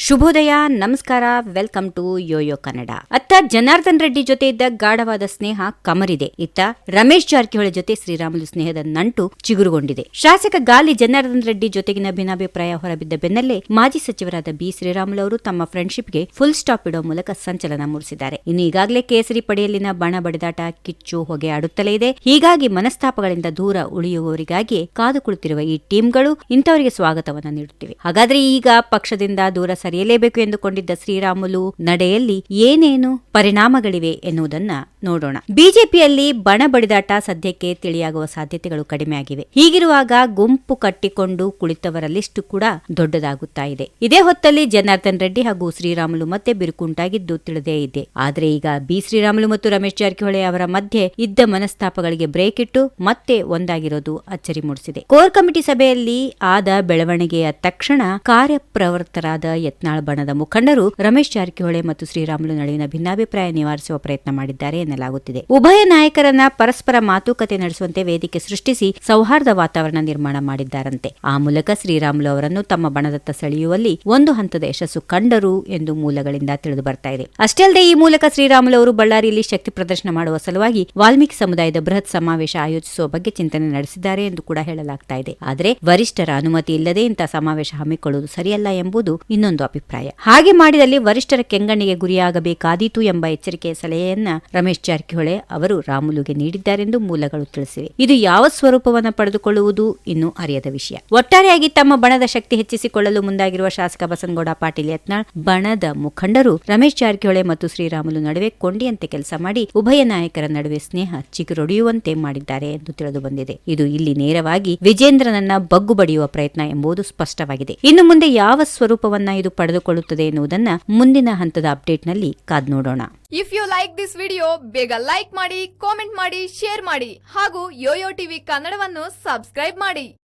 ಶುಭೋದಯ, ನಮಸ್ಕಾರ, welcome to Yoyo Kannada. ಅತ್ತ ಜನಾರ್ದನ್ ರೆಡ್ಡಿ ಜೊತೆ ಇದ್ದ ಗಾಢವಾದ ಸ್ನೇಹ ಕಮರಿದೆ. ಇತ್ತ ರಮೇಶ್ ಜಾರಕಿಹೊಳಿ ಜೊತೆ ಶ್ರೀರಾಮುಲು ಸ್ನೇಹದ ನಂಟು ಚಿಗುರುಗೊಂಡಿದೆ. ಶಾಸಕ ಗಾಲಿ ಜನಾರ್ದನ್ ರೆಡ್ಡಿ ಜೊತೆಗಿನ ಭಿನ್ನಾಭಿಪ್ರಾಯ ಹೊರಬಿದ್ದ ಬೆನ್ನಲ್ಲೇ ಮಾಜಿ ಸಚಿವರಾದ ಬಿ ಶ್ರೀರಾಮುಲು ಅವರು ತಮ್ಮ ಫ್ರೆಂಡ್ಶಿಪ್ಗೆ ಫುಲ್ ಸ್ಟಾಪ್ ಇಡೋ ಮೂಲಕ ಸಂಚಲನ ಮೂಡಿಸಿದ್ದಾರೆ. ಇನ್ನು ಈಗಾಗಲೇ ಕೇಸರಿ ಪಡೆಯಲ್ಲಿನ ಬಣ ಬಡಿದಾಟ ಕಿಚ್ಚು ಹೊಗೆ ಆಡುತ್ತಲೇ ಇದೆ. ಹೀಗಾಗಿ ಮನಸ್ತಾಪಗಳಿಂದ ದೂರ ಉಳಿಯುವವರಿಗಾಗಿ ಕಾದು ಕುಳಿತಿರುವ ಈ ಟೀಮ್ಗಳು ಇಂಥವರಿಗೆ ಸ್ವಾಗತವನ್ನ ನೀಡುತ್ತಿವೆ. ಹಾಗಾದ್ರೆ ಈಗ ಪಕ್ಷದಿಂದ ದೂರ ಸರಿಯಲೇಬೇಕು ಎಂದುಕೊಂಡಿದ್ದ ಶ್ರೀರಾಮುಲು ನಡೆಯಲ್ಲಿ ಏನೇನು ಪರಿಣಾಮಗಳಿವೆ ಎನ್ನುವುದನ್ನ ನೋಡೋಣ. ಬಿಜೆಪಿಯಲ್ಲಿ ಬಣ ಬಡಿದಾಟ ಸದ್ಯಕ್ಕೆ ತಿಳಿಯಾಗುವ ಸಾಧ್ಯತೆಗಳು ಕಡಿಮೆ ಆಗಿವೆ. ಹೀಗಿರುವಾಗ ಗುಂಪು ಕಟ್ಟಿಕೊಂಡು ಕುಳಿತವರ ಲಿಸ್ಟ್ ಕೂಡ ದೊಡ್ಡದಾಗುತ್ತಾ ಇದೆ. ಇದೇ ಹೊತ್ತಲ್ಲಿ ಜನಾರ್ದನ್ ರೆಡ್ಡಿ ಹಾಗೂ ಶ್ರೀರಾಮುಲು ಮತ್ತೆ ಬಿರುಕುಂಟಾಗಿದ್ದು ತಿಳಿದೇ ಇದೆ. ಆದ್ರೆ ಈಗ ಬಿ ಶ್ರೀರಾಮುಲು ಮತ್ತು ರಮೇಶ್ ಜಾರಕಿಹೊಳಿ ಅವರ ಮಧ್ಯೆ ಇದ್ದ ಮನಸ್ತಾಪಗಳಿಗೆ ಬ್ರೇಕ್ ಇಟ್ಟು ಮತ್ತೆ ಒಂದಾಗಿರೋದು ಅಚ್ಚರಿ ಮೂಡಿಸಿದೆ. ಕೋರ್ ಕಮಿಟಿ ಸಭೆಯಲ್ಲಿ ಆದ ಬೆಳವಣಿಗೆಯ ತಕ್ಷಣ ಕಾರ್ಯಪ್ರವೃತ್ತರಾದ ಯತ್ನಾಳ್ ಬಣದ ಮುಖಂಡರು ರಮೇಶ್ ಜಾರಕಿಹೊಳಿ ಮತ್ತು ಶ್ರೀರಾಮುಲು ನಡುವಿನ ಭಿನ್ನಾಭಿಪ್ರಾಯ ನಿವಾರಿಸುವ ಪ್ರಯತ್ನ ಮಾಡಿದ್ದಾರೆ ಎನ್ನಲಾಗುತ್ತಿದೆ. ಉಭಯ ನಾಯಕರನ್ನ ಪರಸ್ಪರ ಮಾತುಕತೆ ನಡೆಸುವಂತೆ ವೇದಿಕೆ ಸೃಷ್ಟಿಸಿ ಸೌಹಾರ್ದ ವಾತಾವರಣ ನಿರ್ಮಾಣ ಮಾಡಿದ್ದಾರಂತೆ. ಆ ಮೂಲಕ ಶ್ರೀರಾಮುಲು ಅವರನ್ನು ತಮ್ಮ ಬಣದತ್ತ ಸೆಳೆಯುವಲ್ಲಿ ಒಂದು ಹಂತದ ಯಶಸ್ಸು ಕಂಡರು ಎಂದು ಮೂಲಗಳಿಂದ ತಿಳಿದು ಬರ್ತಾ ಇದೆ. ಅಷ್ಟೇ ಅಲ್ಲದೆ ಈ ಮೂಲಕ ಶ್ರೀರಾಮುಲು ಅವರು ಬಳ್ಳಾರಿಯಲ್ಲಿ ಶಕ್ತಿ ಪ್ರದರ್ಶನ ಮಾಡುವ ಸಲುವಾಗಿ ವಾಲ್ಮೀಕಿ ಸಮುದಾಯದ ಬೃಹತ್ ಸಮಾವೇಶ ಆಯೋಜಿಸುವ ಬಗ್ಗೆ ಚಿಂತನೆ ನಡೆಸಿದ್ದಾರೆ ಎಂದು ಕೂಡ ಹೇಳಲಾಗ್ತಾ ಇದೆ. ಆದರೆ ವರಿಷ್ಠರ ಅನುಮತಿ ಇಲ್ಲದೆ ಇಂತಹ ಸಮಾವೇಶ ಹಮ್ಮಿಕೊಳ್ಳುವುದು ಸರಿಯಲ್ಲ ಎಂಬುದು ಇನ್ನೊಂದು ಅಭಿಪ್ರಾಯ. ಹಾಗೆ ಮಾಡಿದಲ್ಲಿ ವರಿಷ್ಠರ ಕೆಂಗಣ್ಣಿಗೆ ಗುರಿಯಾಗಬೇಕಾದೀತು ಎಂಬ ಎಚ್ಚರಿಕೆಯ ಸಲಹೆಯನ್ನ ರಮೇಶ್ ಜಾರಕಿಹೊಳಿ ಅವರು ರಾಮುಲುಗೆ ನೀಡಿದ್ದಾರೆಂದು ಮೂಲಗಳು ತಿಳಿಸಿವೆ. ಇದು ಯಾವ ಸ್ವರೂಪವನ್ನು ಪಡೆದುಕೊಳ್ಳುವುದು ಇನ್ನೂ ಅರಿಯದ ವಿಷಯ. ಒಟ್ಟಾರೆಯಾಗಿ ತಮ್ಮ ಬಣದ ಶಕ್ತಿ ಹೆಚ್ಚಿಸಿಕೊಳ್ಳಲು ಮುಂದಾಗಿರುವ ಶಾಸಕ ಬಸನಗೌಡ ಪಾಟೀಲ್ ಯತ್ನಾಳ್ ಬಣದ ಮುಖಂಡರು ರಮೇಶ್ ಜಾರಕಿಹೊಳಿ ಮತ್ತು ಶ್ರೀರಾಮುಲು ನಡುವೆ ಕೊಂಡಿಯಂತೆ ಕೆಲಸ ಮಾಡಿ ಉಭಯ ನಾಯಕರ ನಡುವೆ ಸ್ನೇಹ ಚಿಗುರೊಡೆಯುವಂತೆ ಮಾಡಿದ್ದಾರೆ ಎಂದು ತಿಳಿದು ಬಂದಿದೆ. ಇದು ಇಲ್ಲಿ ನೇರವಾಗಿ ವಿಜೇಂದ್ರನನ್ನ ಬಗ್ಗು ಬಡಿಯುವ ಪ್ರಯತ್ನ ಎಂಬುದು ಸ್ಪಷ್ಟವಾಗಿದೆ. ಇನ್ನು ಮುಂದೆ ಯಾವ ಸ್ವರೂಪವನ್ನ ಇದು ಪಡೆದುಕೊಳ್ಳುತ್ತದೆ ಎನ್ನುವುದನ್ನ ಮುಂದಿನ ಹಂತದ ಅಪ್ಡೇಟ್ನಲ್ಲಿ ಕಾದ್ ನೋಡೋಣ. If you like this video, ಬೇಗ ಲೈಕ್ ಮಾಡಿ, ಕಾಮೆಂಟ್ ಮಾಡಿ, ಶೇರ್ ಮಾಡಿ ಹಾಗೂ ಯೋಯೋ ಟಿವಿ ಕನ್ನಡವನ್ನು ಸಬ್ಸ್ಕ್ರೈಬ್ ಮಾಡಿ.